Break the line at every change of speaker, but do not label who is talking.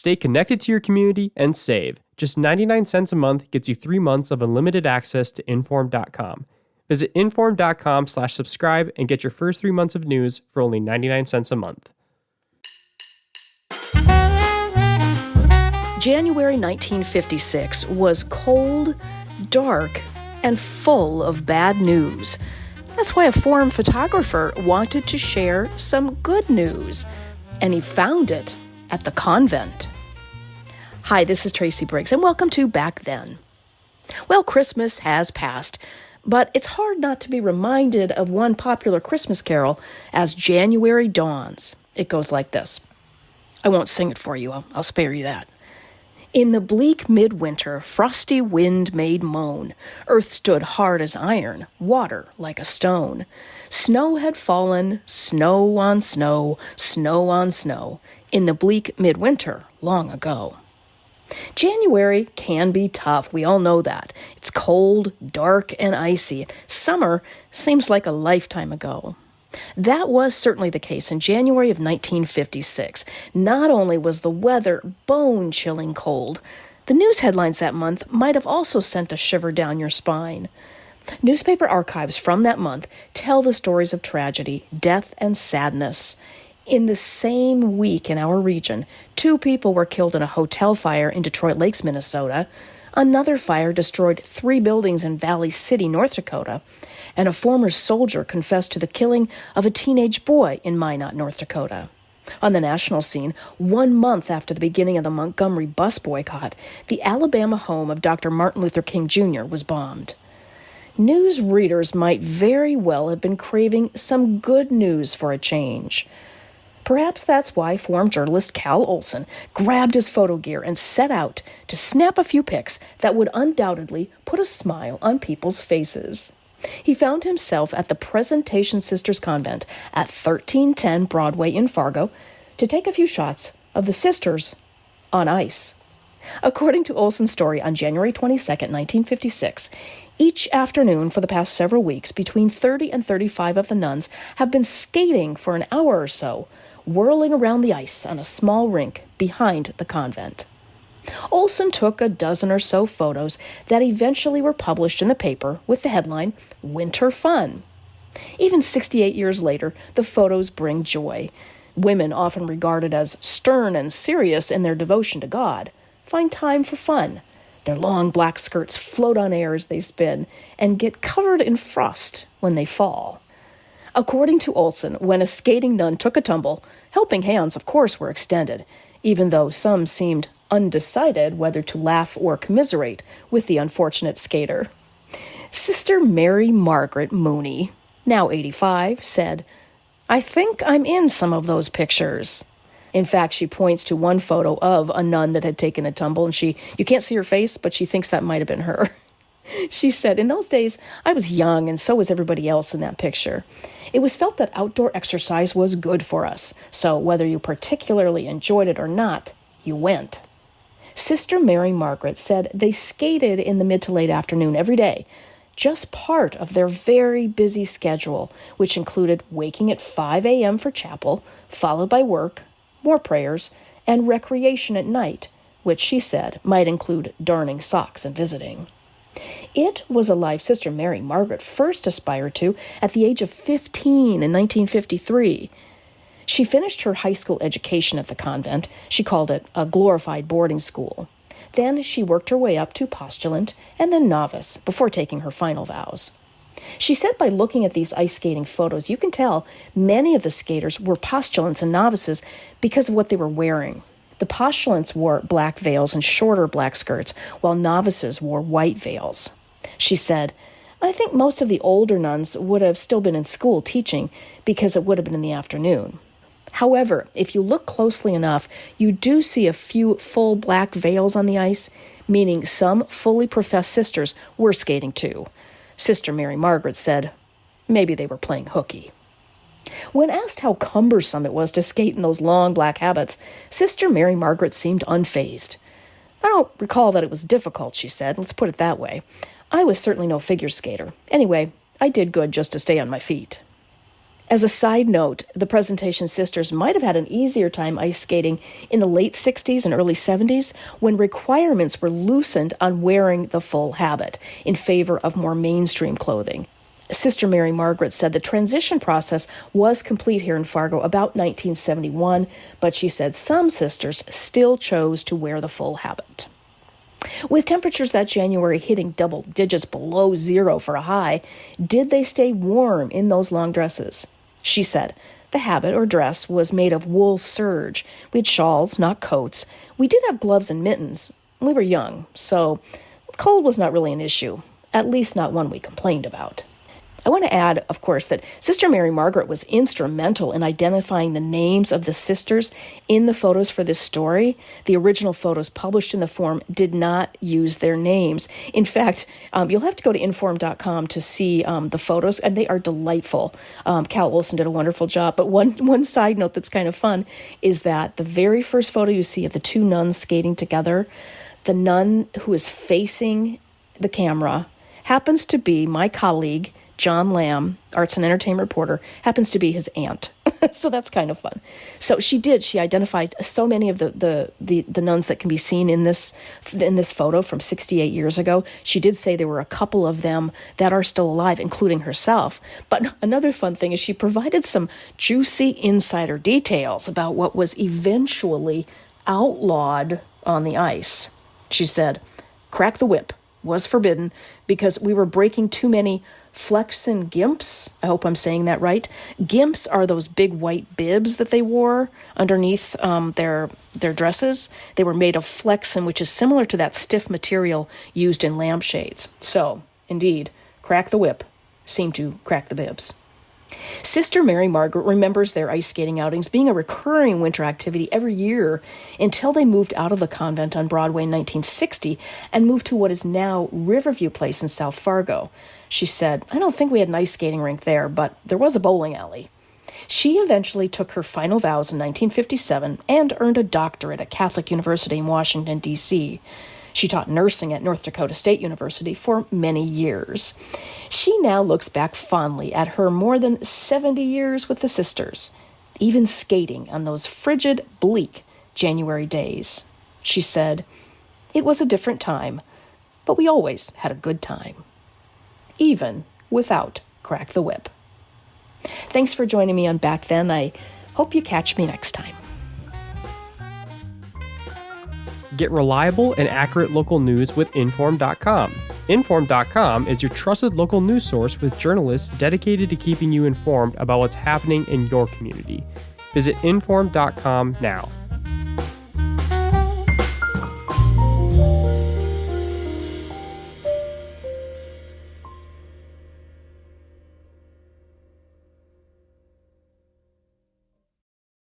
Stay connected to your community and save. Just 99 cents a month gets you 3 months of unlimited access to Inform.com. Visit Inform.com/subscribe and get your first 3 months of news for only 99 cents a month.
January 1956 was cold, dark, and full of bad news. That's why a foreign photographer wanted to share some good news, and he found it at the convent. Hi, this is Tracy Briggs, and welcome to Back Then. Well, Christmas has passed, but it's hard not to be reminded of one popular Christmas carol as January dawns. It goes like this. I won't sing it for you. I'll spare you that. In the bleak midwinter, frosty wind made moan. Earth stood hard as iron, water like a stone. Snow had fallen, snow on snow, snow on snow, in the bleak midwinter long ago. January can be tough, we all know that. It's cold, dark, and icy. Summer seems like a lifetime ago. That was certainly the case in January of 1956. Not only was the weather bone-chilling cold, the news headlines that month might have also sent a shiver down your spine. Newspaper archives from that month tell the stories of tragedy, death, and sadness. In the same week in our region, 2 people were killed in a hotel fire in Detroit Lakes, Minnesota. Another fire destroyed 3 buildings in Valley City, North Dakota. And a former soldier confessed to the killing of a teenage boy in Minot, North Dakota. On the national scene, 1 month after the beginning of the Montgomery bus boycott, the Alabama home of Dr. Martin Luther King Jr. was bombed. News readers might very well have been craving some good news for a change. Perhaps that's why forum journalist Cal Olson grabbed his photo gear and set out to snap a few pics that would undoubtedly put a smile on people's faces. He found himself at the Presentation Sisters Convent at 1310 Broadway in Fargo to take a few shots of the sisters on ice. According to Olson's story on January 22, 1956, each afternoon for the past several weeks, between 30 and 35 of the nuns have been skating for an hour or so, whirling around the ice on a small rink behind the convent. Olson took a dozen or so photos that eventually were published in the paper with the headline, Winter Fun. Even 68 years later, the photos bring joy. Women, often regarded as stern and serious in their devotion to God, find time for fun. Their long black skirts float on air as they spin and get covered in frost when they fall. According to Olson, when a skating nun took a tumble, helping hands, of course, were extended, even though some seemed undecided whether to laugh or commiserate with the unfortunate skater. Sister Mary Margaret Mooney, now 85, said, I think I'm in some of those pictures. In fact, she points to one photo of a nun that had taken a tumble, and you can't see her face, but she thinks that might have been her. She said, in those days, I was young, and so was everybody else in that picture. It was felt that outdoor exercise was good for us, so whether you particularly enjoyed it or not, you went. Sister Mary Margaret said they skated in the mid to late afternoon every day, just part of their very busy schedule, which included waking at 5 a.m. for chapel, followed by work, more prayers, and recreation at night, which she said might include darning socks and visiting. It was a life Sister Mary Margaret first aspired to at the age of 15 in 1953. She finished her high school education at the convent. She called it a glorified boarding school. Then she worked her way up to postulant and then novice before taking her final vows. She said by looking at these ice skating photos, you can tell many of the skaters were postulants and novices because of what they were wearing. The postulants wore black veils and shorter black skirts, while novices wore white veils. She said, I think most of the older nuns would have still been in school teaching because it would have been in the afternoon. However, if you look closely enough, you do see a few full black veils on the ice, meaning some fully professed sisters were skating too. Sister Mary Margaret said, maybe they were playing hooky. When asked how cumbersome it was to skate in those long black habits, Sister Mary Margaret seemed unfazed. I don't recall that it was difficult, she said. Let's put it that way. I was certainly no figure skater. Anyway, I did good just to stay on my feet. As a side note, the Presentation Sisters might have had an easier time ice skating in the late 60s and early 70s when requirements were loosened on wearing the full habit in favor of more mainstream clothing. Sister Mary Margaret said the transition process was complete here in Fargo about 1971, but she said some sisters still chose to wear the full habit. With temperatures that January hitting double digits below zero for a high, did they stay warm in those long dresses? She said, the habit or dress was made of wool serge. We had shawls, not coats. We did have gloves and mittens. We were young, so cold was not really an issue, at least not one we complained about. I want to add, of course, that Sister Mary Margaret was instrumental in identifying the names of the sisters in the photos for this story. The original photos published in the form did not use their names. In fact, you'll have to go to inform.com to see the photos, and they are delightful. Cal Olson did a wonderful job. But one side note that's kind of fun is that the very first photo you see of the two nuns skating together, the nun who is facing the camera happens to be my colleague, John Lamb, arts and entertainment reporter, happens to be his aunt. So that's kind of fun. So she identified so many of the nuns that can be seen in this photo from 68 years ago. She did say there were a couple of them that are still alive, including herself. But another fun thing is she provided some juicy insider details about what was eventually outlawed on the ice. She said, crack the whip was forbidden because we were breaking too many Flexen gimps. I hope I'm saying that right. Gimps are those big white bibs that they wore underneath their dresses. They were made of Flexen, which is similar to that stiff material used in lampshades. So, indeed, crack the whip seemed to crack the bibs. Sister Mary Margaret remembers their ice skating outings being a recurring winter activity every year until they moved out of the convent on Broadway in 1960 and moved to what is now Riverview Place in South Fargo. She said, I don't think we had an ice skating rink there, but there was a bowling alley. She eventually took her final vows in 1957 and earned a doctorate at Catholic University in Washington, D.C. She taught nursing at North Dakota State University for many years. She now looks back fondly at her more than 70 years with the sisters, even skating on those frigid, bleak January days. She said, it was a different time, but we always had a good time, even without Crack the Whip. Thanks for joining me on Back Then. I hope you catch me next time.
Get reliable and accurate local news with Inform.com. Inform.com is your trusted local news source with journalists dedicated to keeping you informed about what's happening in your community. Visit Inform.com now.